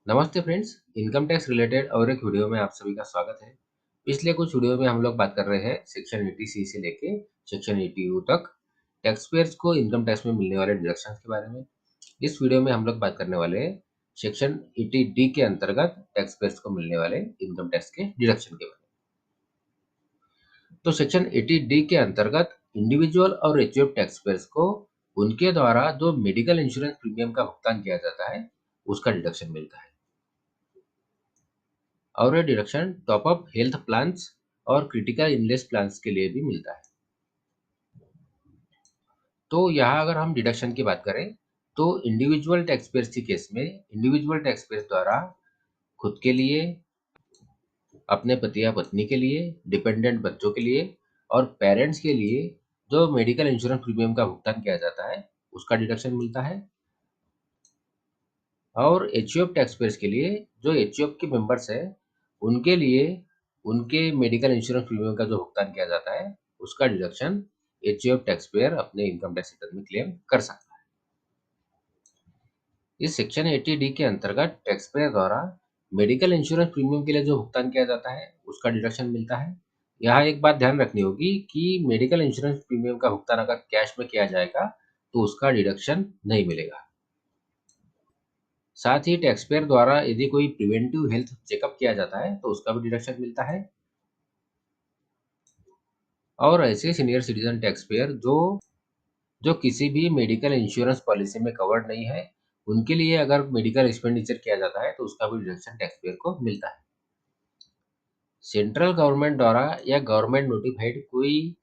नमस्ते friends. Income tax related और एक वीडियो में आप सभी का स्वागत है। पिछले कुछ वीडियो में हम लोग बात कर रहे हैं सेक्शन 80C से लेके सेक्शन 80U तक टैक्स पेयर्स को इनकम टैक्स में मिलने वाले डिडक्शंस के बारे में। इस वीडियो में हम लोग बात करने वाले हैं सेक्शन 80D के अंतर्गत टैक्स पेयर्स को मिलने वाले इनकम टैक्स के डिडक्शन के बारे में। तो सेक्शन 80D के अंतर्गत इंडिविजुअल और एचयूएफ टैक्स पेयर्स को उनके द्वारा जो मेडिकल इंश्योरेंस प्रीमियम का भुगतान किया जाता है उसका डिडक्शन मिलता है। और ये deduction top up health plans और क्रिटिकल इलनेस प्लान्स के लिए भी मिलता है। तो यहाँ अगर हम डिडक्शन की बात करें तो इंडिविजुअल टैक्स पेयर्स के केस में इंडिविजुअल टैक्स पेयर्स द्वारा खुद के लिए, अपने पति या पत्नी के लिए, डिपेंडेंट बच्चों के लिए और पेरेंट्स के लिए जो मेडिकल इंश्योरेंस प्रीमियम का भुगतान किया जाता है उसका डिडक्शन मिलता है। और एचयूएफ टैक्स पेयर्स के लिए जो एचयूएफ के मेंबर्स हैं उनके लिए उनके मेडिकल इंश्योरेंस प्रीमियम का जो भुगतान किया जाता है उसका डिडक्शन एचयूएफ टैक्स पेयर अपने इनकम टैक्स रिटर्न में क्लेम कर सकता है। इस सेक्शन 80D के अंतर्गत टैक्स पेयर द्वारा मेडिकल इंश्योरेंस प्रीमियम के लिए जो भुगतान किया जाता है उसका डिडक्शन मिलता है। यहाँ एक बात ध्यान रखनी होगी कि मेडिकल इंश्योरेंस प्रीमियम का भुगतान अगर कैश में किया जाएगा तो उसका डिडक्शन नहीं मिलेगा। साथ ही टैक्स पेयर द्वारा यदि कोई प्रिवेंटिव हेल्थ चेकअप किया जाता है तो उसका भी डिडक्शन मिलता है। और ऐसे सीनियर सिटीजन टैक्स पेयर जो जो किसी भी मेडिकल इंश्योरेंस पॉलिसी में कवर्ड नहीं है उनके लिए अगर मेडिकल एक्सपेंडिचर किया जाता है तो उसका भी डिडक्शन टैक्स पेयर को मिलता है। सेंट्रल गवर्नमेंट द्वारा या गवर्नमेंट नोटिफाइड कोई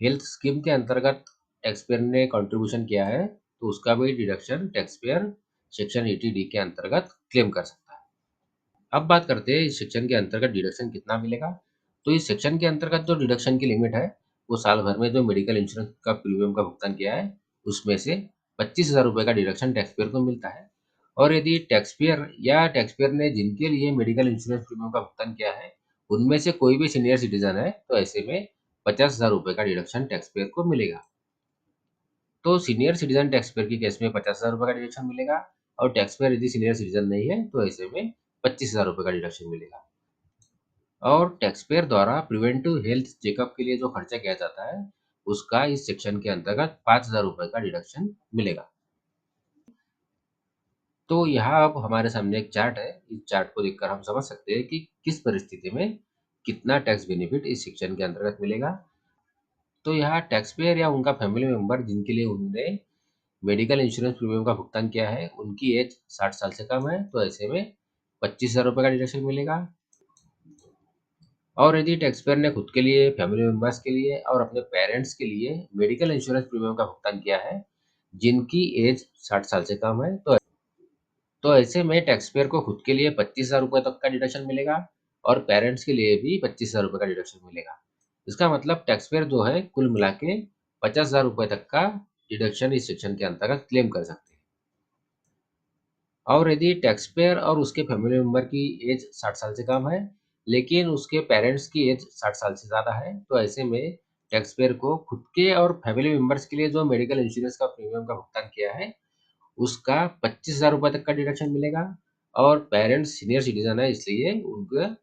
हेल्थ स्कीम के अंतर्गत टैक्स पेयर ने कंट्रीब्यूशन किया है तो उसका भी deduction tax payer section 80D के अंतर्गत क्लेम कर सकता है। अब बात करते हैं इस सेक्शन के अंतर्गत डिडक्शन कितना मिलेगा। तो इस सेक्शन के अंतर्गत जो डिडक्शन की लिमिट है वो साल भर में जो मेडिकल इंश्योरेंस का प्रीमियम का भुगतान किया है उसमें से 25,000 रुपये का डिडक्शन टैक्स पेयर को मिलता है। और यदि टैक्स पेयर या टैक्स पेयर ने जिनके लिए मेडिकल इंश्योरेंस प्रीमियम का भुगतान किया है उनमें से कोई भी सीनियर सिटीजन है तो ऐसे में 50,000 रुपये का डिडक्शन टैक्स पेयर को मिलेगा। तो सीनियर सिटीजन टैक्स पेयर के केस में 50,000 रुपये का डिडक्शन मिलेगा और टैक्स पेयर यदि सीनियर सिटीजन नहीं है तो ऐसे में 25,000 रुपये का डिडक्शन मिलेगा। और टैक्स पेयर द्वारा प्रिवेंटिव हेल्थ चेकअप के लिए जो खर्चा किया जाता है उसका इस सेक्शन के अंतर्गत 5,000 रुपये का डिडक्शन मिलेगा। तो यहाँ अब हमारे सामने एक चार्ट है। इस चार्ट को देखकर हम समझ सकते हैं कि किस परिस्थिति में कितना टैक्स बेनिफिट इस सेक्शन के अंतर्गत मिलेगा। तो यहाँ टैक्स पेयर या उनका फैमिली मेंबर जिनके लिए उन्होंने मेडिकल इंश्योरेंस प्रीमियम का भुगतान किया है उनकी एज 60 साल से कम है तो ऐसे में 25,000 रुपये का डिडक्शन मिलेगा। और यदि टैक्स पेयर ने खुद के लिए, फैमिली मेंबर्स के लिए और अपने पेरेंट्स के लिए मेडिकल इंश्योरेंस प्रीमियम का भुगतान किया है जिनकी एज 60 साल से कम है तो ऐसे में टैक्स पेयर को खुद के लिए 25,000 रुपये तक का डिडक्शन मिलेगा और पेरेंट्स के लिए भी 25,000 रुपये का डिडक्शन मिलेगा। इसका मतलब टैक्स पेयर जो है कुल मिला के 50,000 रुपये तक का डिडक्शन इस सेक्शन के अंतर्गत क्लेम कर सकते हैं। और यदि टैक्स पेयर और उसके फैमिली मेंबर की एज 60 साल से कम है लेकिन उसके पेरेंट्स की एज 60 साल से ज़्यादा है तो ऐसे में टैक्स पेयर को खुद के और फैमिली मेंबर्स के लिए जो मेडिकल इंश्योरेंस का प्रीमियम का भुगतान किया है उसका 25,000 रुपये तक का डिडक्शन मिलेगा। और पेरेंट्स सीनियर सिटीजन है इसलिए उनको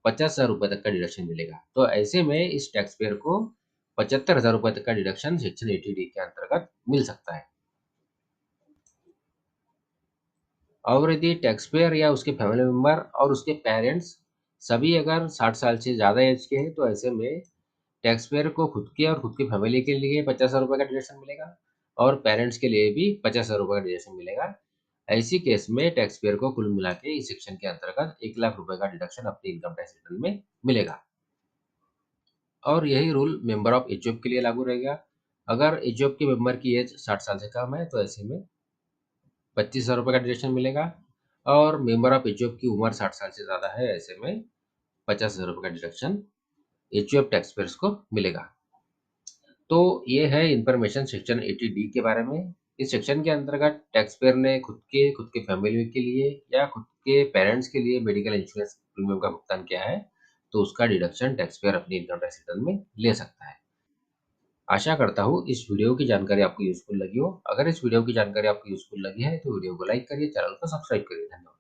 50,000 रुपये तक का डिडक्शन मिलेगा। तो ऐसे में इस टैक्स पेयर को 75,000 रुपये तक का डिडक्शन सेक्शन 80D के अंतर्गत मिल सकता है। और यदि टैक्स पेयर या उसके फैमिली मेंबर और उसके पेरेंट्स सभी अगर 60 साल से ज़्यादा एज के हैं तो ऐसे में टैक्स पेयर को खुद के और खुद की फैमिली के लिए 50,000 रुपये का डिडक्शन मिलेगा और पेरेंट्स के लिए भी 50,000 रुपये का डिडक्शन मिलेगा। ऐसी केस में टैक्स पेयर को कुल मिला के इस सेक्शन के अंतर्गत 1,00,000 रुपये का डिडक्शन अपनी इनकम टैक्स रिटर्न में मिलेगा। और यही रूल मेंबर ऑफ एचयूएफ के लिए लागू रहेगा। अगर एचयूएफ के मेंबर की एज 60 साल से कम है तो ऐसे में 25,000 रुपये का डिडक्शन मिलेगा और मेंबर ऑफ एचयूएफ की उम्र 60 साल से ज़्यादा है ऐसे में 50,000 रुपये का डिडक्शन एचयूएफ टैक्स पेयर्स को मिलेगा। तो ये है इन्फॉर्मेशन सेक्शन 80D के बारे में। इस सेक्शन के अंतर्गत टैक्स पेयर ने खुद के फैमिली के लिए या खुद के पेरेंट्स के लिए मेडिकल इंश्योरेंस प्रीमियम का भुगतान किया है तो उसका डिडक्शन टैक्स पेयर अपनी इनकम टैक्स रिटर्न में ले सकता है। आशा करता हूँ इस वीडियो की जानकारी आपको यूजफुल लगी हो। अगर इस वीडियो की जानकारी आपको यूजफुल लगी है तो वीडियो को लाइक करिए, चैनल को सब्सक्राइब करिए। धन्यवाद।